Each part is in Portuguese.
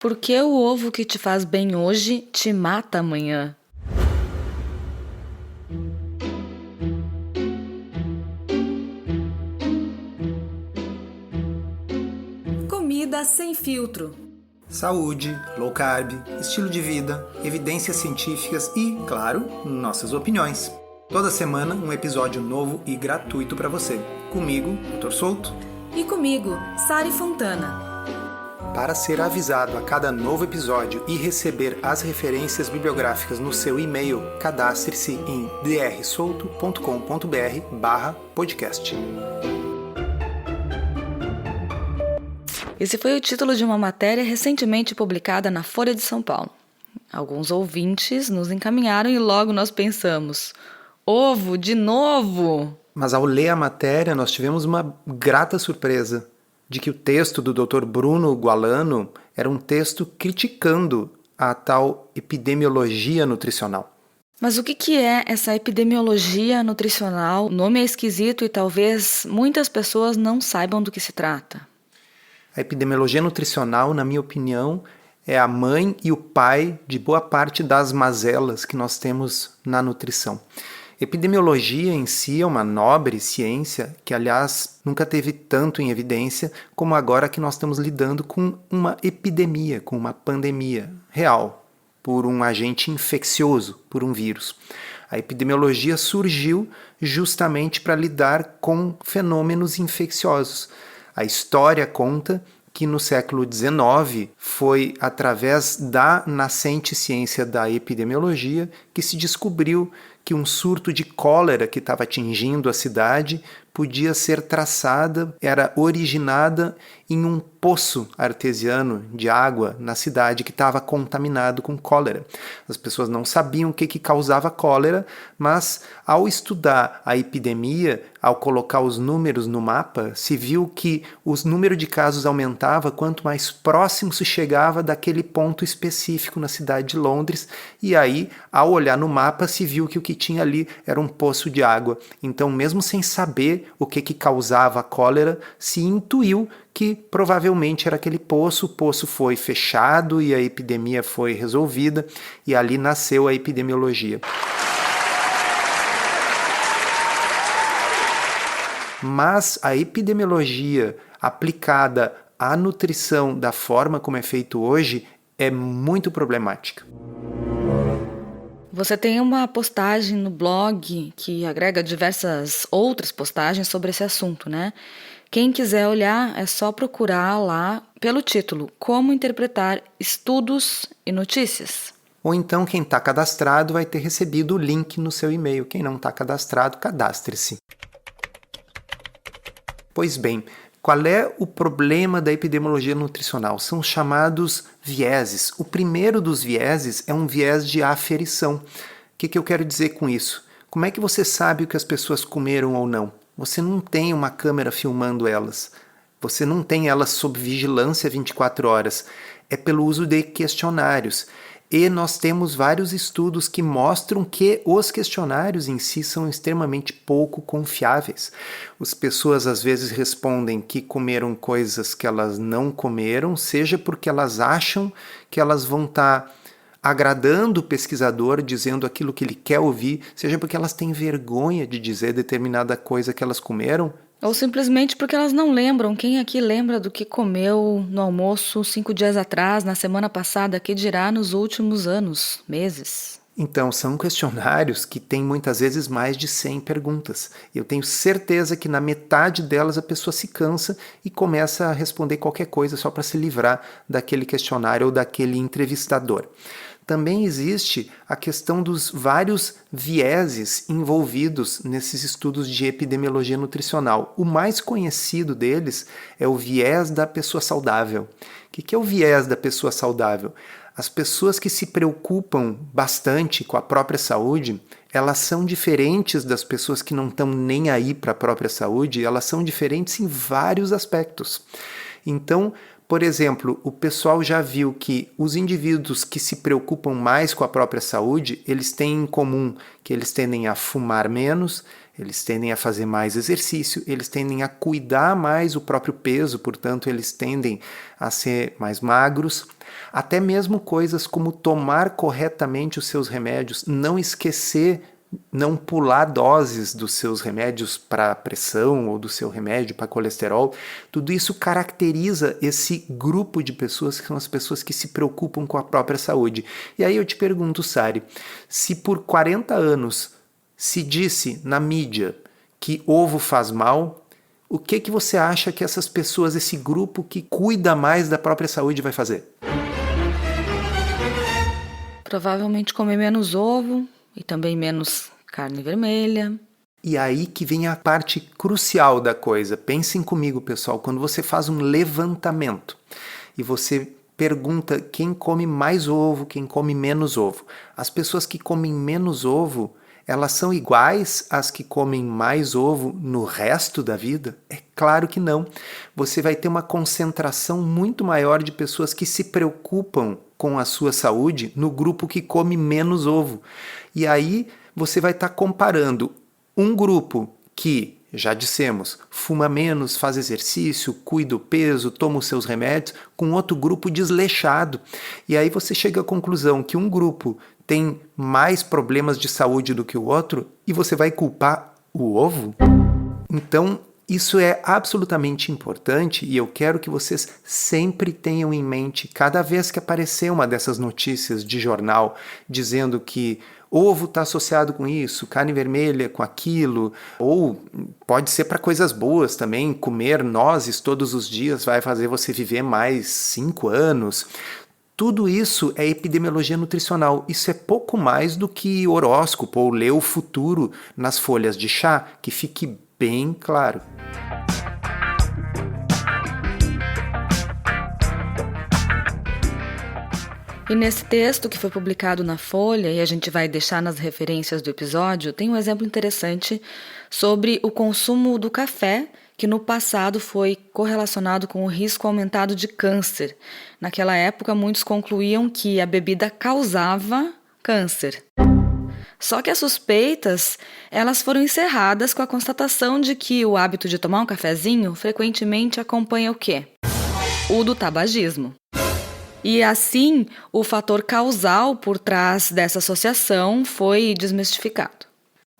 Por que o ovo que te faz bem hoje te mata amanhã? Comida sem filtro. Saúde, low carb, estilo de vida, evidências científicas e, claro, nossas opiniões. Toda semana um episódio novo e gratuito para você. Comigo, Dr. Souto. E comigo, Sari Fontana. Para ser avisado a cada novo episódio e receber as referências bibliográficas no seu e-mail, cadastre-se em drsolto.com.br/podcast. Esse foi o título de uma matéria recentemente publicada na Folha de São Paulo. Alguns ouvintes nos encaminharam e logo nós pensamos: ovo de novo? Mas ao ler a matéria, nós tivemos uma grata surpresa de que o texto do Dr. Bruno Gualano era um texto criticando a tal epidemiologia nutricional. Mas o que é essa epidemiologia nutricional? O nome é esquisito e talvez muitas pessoas não saibam do que se trata. A epidemiologia nutricional, na minha opinião, é a mãe e o pai de boa parte das mazelas que nós temos na nutrição. Epidemiologia em si é uma nobre ciência que, aliás, nunca teve tanto em evidência como agora que nós estamos lidando com uma epidemia, com uma pandemia real, por um agente infeccioso, por um vírus. A epidemiologia surgiu justamente para lidar com fenômenos infecciosos. A história conta que no século XIX foi através da nascente ciência da epidemiologia que se descobriu que um surto de cólera que estava atingindo a cidade podia ser traçada, era originada em um poço artesiano de água na cidade que estava contaminado com cólera. As pessoas não sabiam o que causava cólera, mas ao estudar a epidemia, ao colocar os números no mapa, se viu que o número de casos aumentava quanto mais próximo se chegava daquele ponto específico na cidade de Londres, e aí, ao olhar no mapa, se viu que o que tinha ali era um poço de água. Então, mesmo sem saber o que causava a cólera, se intuiu que provavelmente era aquele poço, o poço foi fechado e a epidemia foi resolvida, e ali nasceu a epidemiologia. Mas a epidemiologia aplicada à nutrição da forma como é feito hoje é muito problemática. Você tem uma postagem no blog que agrega diversas outras postagens sobre esse assunto, né? Quem quiser olhar é só procurar lá pelo título Como Interpretar Estudos e Notícias. Ou então quem está cadastrado vai ter recebido o link no seu e-mail. Quem não está cadastrado, cadastre-se. Pois bem, qual é o problema da epidemiologia nutricional? São os chamados vieses. O primeiro dos vieses é um viés de aferição. O que eu quero dizer com isso? Como é que você sabe o que as pessoas comeram ou não? Você não tem uma câmera filmando elas. Você não tem elas sob vigilância 24 horas. É pelo uso de questionários. E nós temos vários estudos que mostram que os questionários em si são extremamente pouco confiáveis. As pessoas às vezes respondem que comeram coisas que elas não comeram, seja porque elas acham que elas vão estar agradando o pesquisador, dizendo aquilo que ele quer ouvir, seja porque elas têm vergonha de dizer determinada coisa que elas comeram. Ou simplesmente porque elas não lembram. Quem aqui lembra do que comeu no almoço 5 dias atrás, na semana passada, que dirá nos últimos anos, meses? Então, são questionários que têm muitas vezes mais de 100 perguntas. Eu tenho certeza que na metade delas a pessoa se cansa e começa a responder qualquer coisa só para se livrar daquele questionário ou daquele entrevistador. Também existe a questão dos vários vieses envolvidos nesses estudos de epidemiologia nutricional. O mais conhecido deles é o viés da pessoa saudável. O que é o viés da pessoa saudável? As pessoas que se preocupam bastante com a própria saúde, elas são diferentes das pessoas que não estão nem aí para a própria saúde, elas são diferentes em vários aspectos. Então, por exemplo, o pessoal já viu que os indivíduos que se preocupam mais com a própria saúde, eles têm em comum que eles tendem a fumar menos, eles tendem a fazer mais exercício, eles tendem a cuidar mais o próprio peso, portanto, eles tendem a ser mais magros. Até mesmo coisas como tomar corretamente os seus remédios, não esquecer, não pular doses dos seus remédios para pressão ou do seu remédio para colesterol, tudo isso caracteriza esse grupo de pessoas que são as pessoas que se preocupam com a própria saúde. E aí eu te pergunto, Sari, se por 40 anos se disse na mídia que ovo faz mal, o que você acha que essas pessoas, esse grupo que cuida mais da própria saúde vai fazer? Provavelmente comer menos ovo e também menos carne vermelha. E aí que vem a parte crucial da coisa. Pensem comigo, pessoal, quando você faz um levantamento e você pergunta quem come mais ovo, quem come menos ovo. As pessoas que comem menos ovo, elas são iguais às que comem mais ovo no resto da vida? É claro que não. Você vai ter uma concentração muito maior de pessoas que se preocupam com a sua saúde no grupo que come menos ovo. E aí você vai estar comparando um grupo que, já dissemos, fuma menos, faz exercício, cuida do peso, toma os seus remédios, com outro grupo desleixado. E aí você chega à conclusão que um grupo tem mais problemas de saúde do que o outro e você vai culpar o ovo? Então, isso é absolutamente importante e eu quero que vocês sempre tenham em mente, cada vez que aparecer uma dessas notícias de jornal dizendo que ovo está associado com isso, carne vermelha com aquilo, ou pode ser para coisas boas também, comer nozes todos os dias vai fazer você viver mais 5 anos. Tudo isso é epidemiologia nutricional. Isso é pouco mais do que horóscopo ou ler o futuro nas folhas de chá, que fique bem claro. E nesse texto que foi publicado na Folha, e a gente vai deixar nas referências do episódio, tem um exemplo interessante sobre o consumo do café, que no passado foi correlacionado com o risco aumentado de câncer. Naquela época, muitos concluíam que a bebida causava câncer. Só que as suspeitas, elas foram encerradas com a constatação de que o hábito de tomar um cafezinho frequentemente acompanha o quê? O do tabagismo. E assim, o fator causal por trás dessa associação foi desmistificado.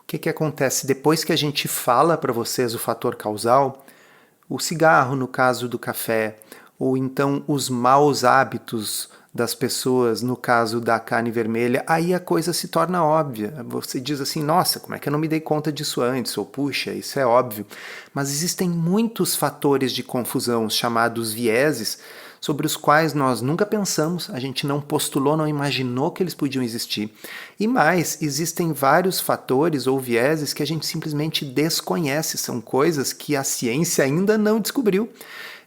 O que acontece? Depois que a gente fala para vocês o fator causal, o cigarro, no caso do café, ou então os maus hábitos das pessoas, no caso da carne vermelha, aí a coisa se torna óbvia. Você diz assim, nossa, como é que eu não me dei conta disso antes? Ou, puxa, isso é óbvio. Mas existem muitos fatores de confusão, chamados vieses, sobre os quais nós nunca pensamos, a gente não postulou, não imaginou que eles podiam existir. E mais, existem vários fatores ou vieses que a gente simplesmente desconhece, são coisas que a ciência ainda não descobriu.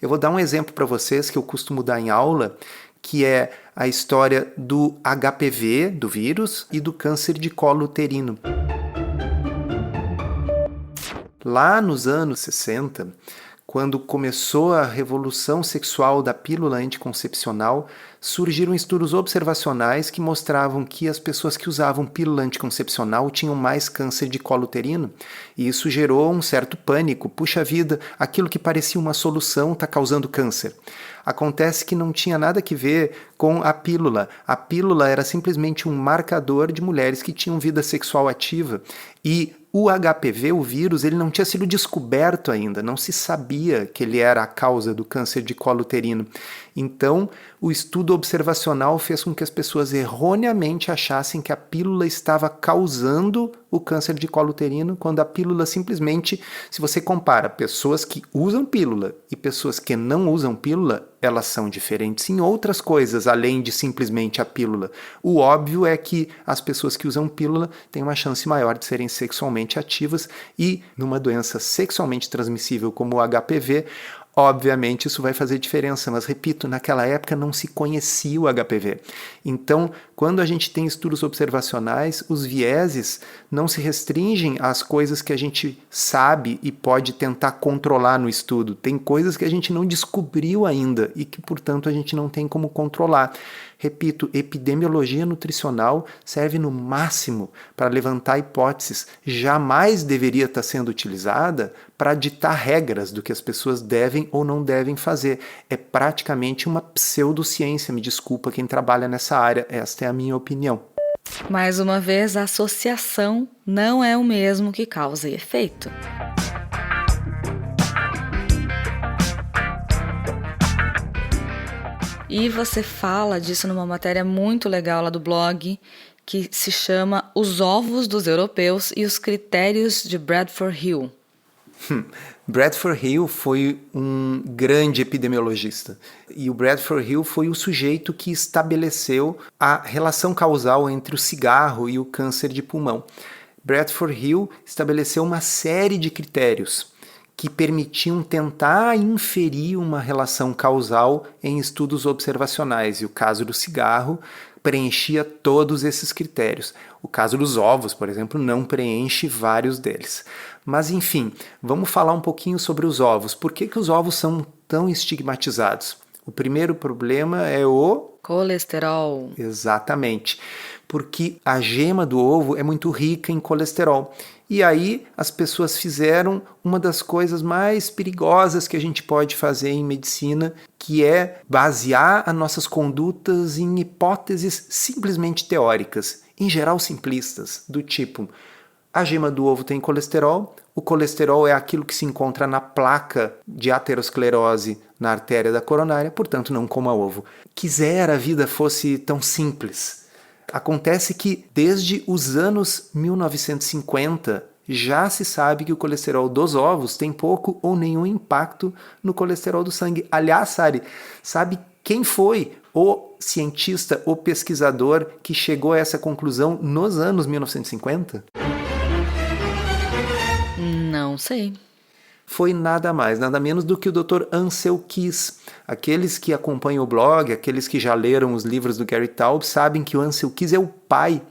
Eu vou dar um exemplo para vocês que eu costumo dar em aula, que é a história do HPV, do vírus, e do câncer de colo uterino. Lá nos anos 60, quando começou a revolução sexual da pílula anticoncepcional, surgiram estudos observacionais que mostravam que as pessoas que usavam pílula anticoncepcional tinham mais câncer de colo uterino. E isso gerou um certo pânico. Puxa vida, aquilo que parecia uma solução está causando câncer. Acontece que não tinha nada a ver com a pílula. A pílula era simplesmente um marcador de mulheres que tinham vida sexual ativa. E o HPV, o vírus, ele não tinha sido descoberto ainda, não se sabia que ele era a causa do câncer de colo uterino. Então, o estudo observacional fez com que as pessoas erroneamente achassem que a pílula estava causando o câncer de colo uterino, quando a pílula simplesmente, se você compara pessoas que usam pílula e pessoas que não usam pílula, elas são diferentes em outras coisas, além de simplesmente a pílula. O óbvio é que as pessoas que usam pílula têm uma chance maior de serem sexualmente ativas e, numa doença sexualmente transmissível como o HPV, Obviamente isso vai fazer diferença, mas repito, naquela época não se conhecia o HPV. Então, quando a gente tem estudos observacionais, os vieses não se restringem às coisas que a gente sabe e pode tentar controlar no estudo. Tem coisas que a gente não descobriu ainda e que, portanto, a gente não tem como controlar. Repito, epidemiologia nutricional serve no máximo para levantar hipóteses, jamais deveria estar sendo utilizada para ditar regras do que as pessoas devem ou não devem fazer. É praticamente uma pseudociência, me desculpa quem trabalha nessa área, esta é a minha opinião. Mais uma vez, a associação não é o mesmo que causa e efeito. E você fala disso numa matéria muito legal lá do blog, que se chama Os Ovos dos Europeus e os Critérios de Bradford Hill. Bradford Hill foi um grande epidemiologista e o Bradford Hill foi o sujeito que estabeleceu a relação causal entre o cigarro e o câncer de pulmão. Bradford Hill estabeleceu uma série de critérios que permitiam tentar inferir uma relação causal em estudos observacionais, e o caso do cigarro preenchia todos esses critérios. O caso dos ovos, por exemplo, não preenche vários deles. Mas, enfim, vamos falar um pouquinho sobre os ovos. Por que os ovos são tão estigmatizados? O primeiro problema é o colesterol. Exatamente. Porque a gema do ovo é muito rica em colesterol. E aí as pessoas fizeram uma das coisas mais perigosas que a gente pode fazer em medicina, que é basear as nossas condutas em hipóteses simplesmente teóricas, em geral simplistas, do tipo: a gema do ovo tem colesterol, o colesterol é aquilo que se encontra na placa de aterosclerose na artéria da coronária, portanto não coma ovo. Quisera a vida fosse tão simples. Acontece que desde os anos 1950 já se sabe que o colesterol dos ovos tem pouco ou nenhum impacto no colesterol do sangue. Aliás, Sari, sabe quem foi o cientista, o pesquisador que chegou a essa conclusão nos anos 1950? Não sei. Foi nada mais, nada menos do que o Dr. Ansel Keys. Aqueles que acompanham o blog, aqueles que já leram os livros do Gary Taubes, sabem que o Ansel Keys é o pai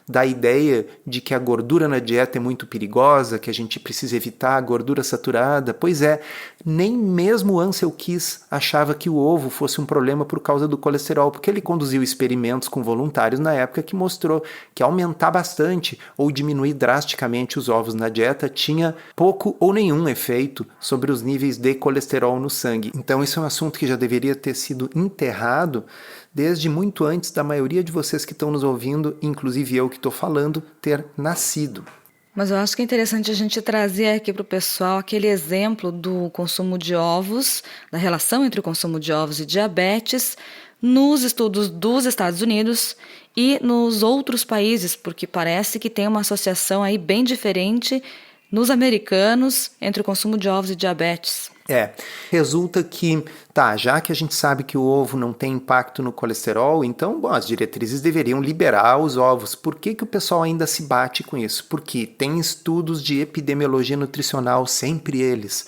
da ideia de que a gordura na dieta é muito perigosa, que a gente precisa evitar a gordura saturada. Pois é, nem mesmo Ansel Keys achava que o ovo fosse um problema por causa do colesterol, porque ele conduziu experimentos com voluntários na época que mostrou que aumentar bastante ou diminuir drasticamente os ovos na dieta tinha pouco ou nenhum efeito sobre os níveis de colesterol no sangue. Então isso é um assunto que já deveria ter sido enterrado desde muito antes da maioria de vocês que estão nos ouvindo, inclusive eu que estou falando, ter nascido. Mas eu acho que é interessante a gente trazer aqui para o pessoal aquele exemplo do consumo de ovos, da relação entre o consumo de ovos e diabetes, nos estudos dos Estados Unidos e nos outros países, porque parece que tem uma associação aí bem diferente nos americanos entre o consumo de ovos e diabetes. Resulta que, já que a gente sabe que o ovo não tem impacto no colesterol, então, as diretrizes deveriam liberar os ovos. Por que o pessoal ainda se bate com isso? Porque tem estudos de epidemiologia nutricional, sempre eles,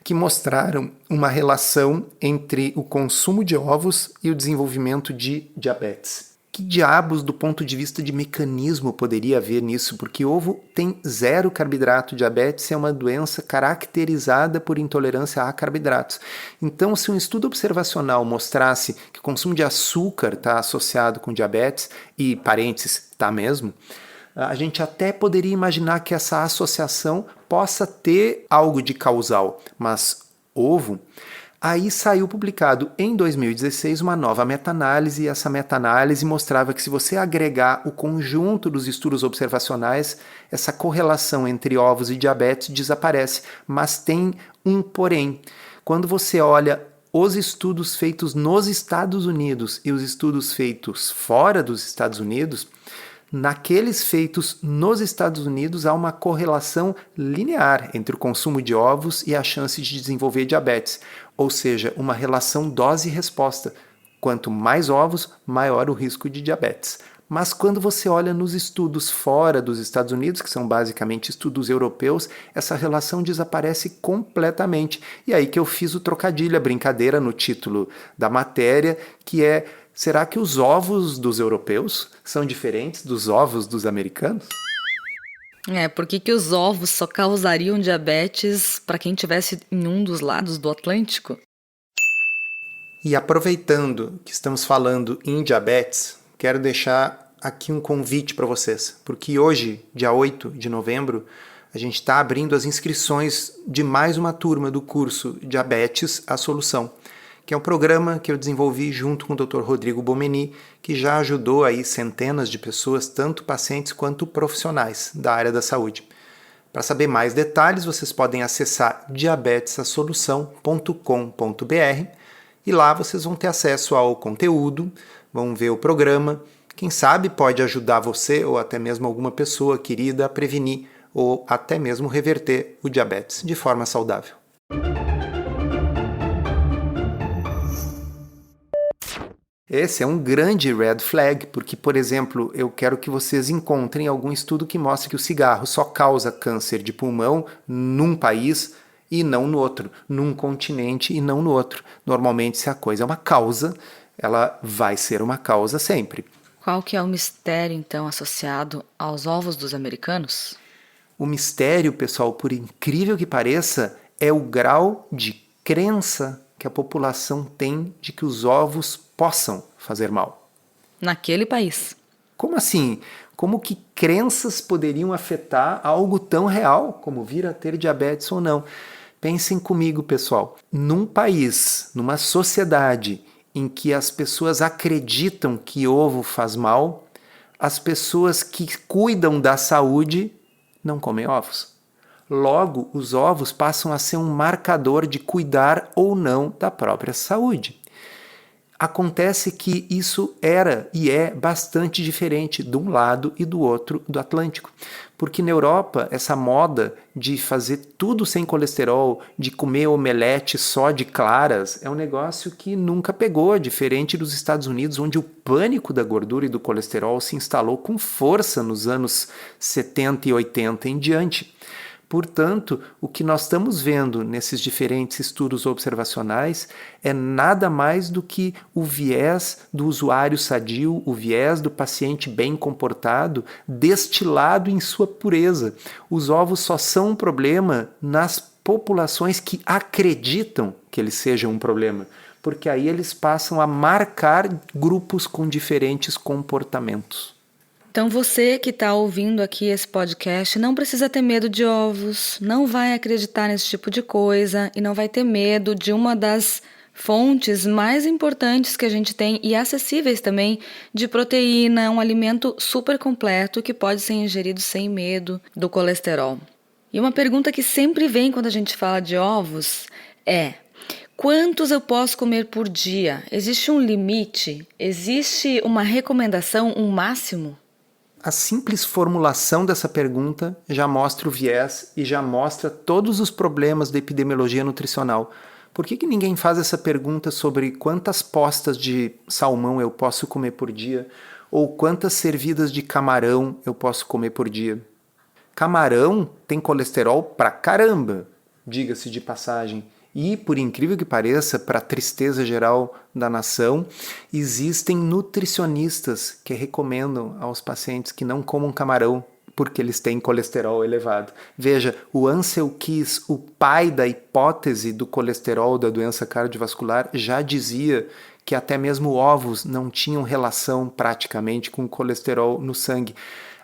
que mostraram uma relação entre o consumo de ovos e o desenvolvimento de diabetes. Que diabos, do ponto de vista de mecanismo, poderia haver nisso? Porque ovo tem 0 carboidrato. Diabetes é uma doença caracterizada por intolerância a carboidratos. Então, se um estudo observacional mostrasse que o consumo de açúcar está associado com diabetes, e parênteses, está mesmo, a gente até poderia imaginar que essa associação possa ter algo de causal. Mas ovo... Aí saiu publicado em 2016 uma nova meta-análise, e essa meta-análise mostrava que se você agregar o conjunto dos estudos observacionais, essa correlação entre ovos e diabetes desaparece. Mas tem um porém. Quando você olha os estudos feitos nos Estados Unidos e os estudos feitos fora dos Estados Unidos, naqueles feitos nos Estados Unidos há uma correlação linear entre o consumo de ovos e a chance de desenvolver diabetes, ou seja, uma relação dose-resposta. Quanto mais ovos, maior o risco de diabetes. Mas quando você olha nos estudos fora dos Estados Unidos, que são basicamente estudos europeus, essa relação desaparece completamente. E aí que eu fiz o trocadilho, a brincadeira no título da matéria, que é: será que os ovos dos europeus são diferentes dos ovos dos americanos? Por que os ovos só causariam diabetes para quem estivesse em um dos lados do Atlântico? E aproveitando que estamos falando em diabetes, quero deixar aqui um convite para vocês, porque hoje, dia 8 de novembro, a gente está abrindo as inscrições de mais uma turma do curso Diabetes, a Solução, que é um programa que eu desenvolvi junto com o Dr. Rodrigo Bomeni, que já ajudou aí centenas de pessoas, tanto pacientes quanto profissionais da área da saúde. Para saber mais detalhes, vocês podem acessar diabetesasolução.com.br e lá vocês vão ter acesso ao conteúdo, vão ver o programa. Quem sabe pode ajudar você ou até mesmo alguma pessoa querida a prevenir ou até mesmo reverter o diabetes de forma saudável. Esse é um grande red flag, porque, por exemplo, eu quero que vocês encontrem algum estudo que mostre que o cigarro só causa câncer de pulmão num país e não no outro, num continente e não no outro. Normalmente, se a coisa é uma causa, ela vai ser uma causa sempre. Qual que é o mistério, então, associado aos ovos dos americanos? O mistério, pessoal, por incrível que pareça, é o grau de crença que a população tem de que os ovos possam fazer mal. Naquele país. Como assim? Como que crenças poderiam afetar algo tão real como vir a ter diabetes ou não? Pensem comigo, pessoal. Num país, numa sociedade em que as pessoas acreditam que ovo faz mal, as pessoas que cuidam da saúde não comem ovos. Logo, os ovos passam a ser um marcador de cuidar ou não da própria saúde. Acontece que isso era e é bastante diferente de um lado e do outro do Atlântico. Porque na Europa, essa moda de fazer tudo sem colesterol, de comer omelete só de claras, é um negócio que nunca pegou, diferente dos Estados Unidos, onde o pânico da gordura e do colesterol se instalou com força nos anos 70 e 80 em diante. Portanto, o que nós estamos vendo nesses diferentes estudos observacionais é nada mais do que o viés do usuário sadio, o viés do paciente bem comportado, destilado em sua pureza. Os ovos só são um problema nas populações que acreditam que eles sejam um problema, porque aí eles passam a marcar grupos com diferentes comportamentos. Então você que está ouvindo aqui esse podcast não precisa ter medo de ovos, não vai acreditar nesse tipo de coisa e não vai ter medo de uma das fontes mais importantes que a gente tem e acessíveis também de proteína, um alimento super completo que pode ser ingerido sem medo do colesterol. E uma pergunta que sempre vem quando a gente fala de ovos é: quantos eu posso comer por dia? Existe um limite? Existe uma recomendação, um máximo? A simples formulação dessa pergunta já mostra o viés e já mostra todos os problemas da epidemiologia nutricional. Por que ninguém faz essa pergunta sobre quantas postas de salmão eu posso comer por dia ou quantas servidas de camarão eu posso comer por dia? Camarão tem colesterol pra caramba, diga-se de passagem. E, por incrível que pareça, para a tristeza geral da nação, existem nutricionistas que recomendam aos pacientes que não comam camarão porque eles têm colesterol elevado. Veja, o Ansel Keys, o pai da hipótese do colesterol da doença cardiovascular, já dizia que até mesmo ovos não tinham relação praticamente com o colesterol no sangue.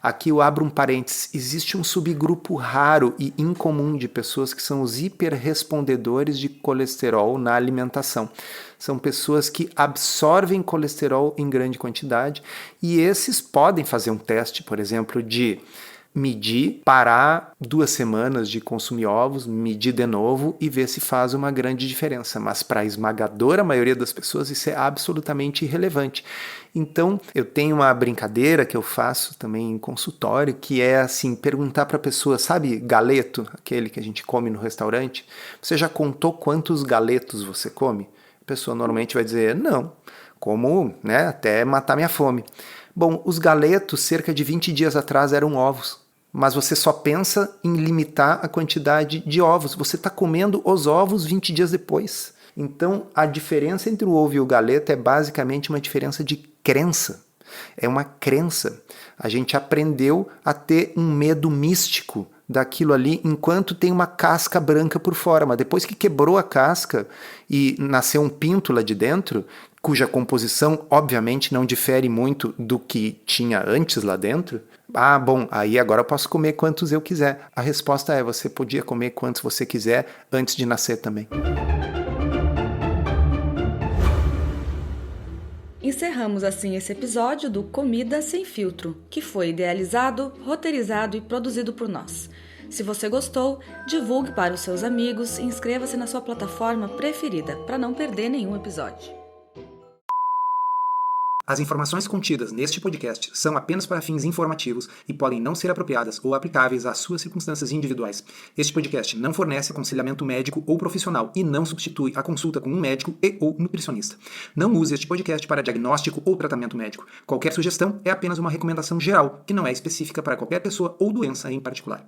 Aqui eu abro um parênteses, existe um subgrupo raro e incomum de pessoas que são os hiperrespondedores de colesterol na alimentação. São pessoas que absorvem colesterol em grande quantidade e esses podem fazer um teste, por exemplo, de medir, parar 2 semanas de consumir ovos, medir de novo e ver se faz uma grande diferença. Mas para a esmagadora maioria das pessoas isso é absolutamente irrelevante. Então, eu tenho uma brincadeira que eu faço também em consultório, que é assim, perguntar para a pessoa, sabe galeto, aquele que a gente come no restaurante? Você já contou quantos galetos você come? A pessoa normalmente vai dizer, não, como, né, até matar minha fome. Bom, os galetos, cerca de 20 dias atrás, eram ovos. Mas você só pensa em limitar a quantidade de ovos. Você está comendo os ovos 20 dias depois. Então, a diferença entre o ovo e o galeto é basicamente uma diferença de crença. É uma crença. A gente aprendeu a ter um medo místico daquilo ali enquanto tem uma casca branca por fora. Mas depois que quebrou a casca e nasceu um pinto lá de dentro, cuja composição obviamente não difere muito do que tinha antes lá dentro, bom, aí agora eu posso comer quantos eu quiser. A resposta é, você podia comer quantos você quiser antes de nascer também. Encerramos assim esse episódio do Comida Sem Filtro, que foi idealizado, roteirizado e produzido por nós. Se você gostou, divulgue para os seus amigos e inscreva-se na sua plataforma preferida para não perder nenhum episódio. As informações contidas neste podcast são apenas para fins informativos e podem não ser apropriadas ou aplicáveis às suas circunstâncias individuais. Este podcast não fornece aconselhamento médico ou profissional e não substitui a consulta com um médico ou nutricionista. Não use este podcast para diagnóstico ou tratamento médico. Qualquer sugestão é apenas uma recomendação geral, que não é específica para qualquer pessoa ou doença em particular.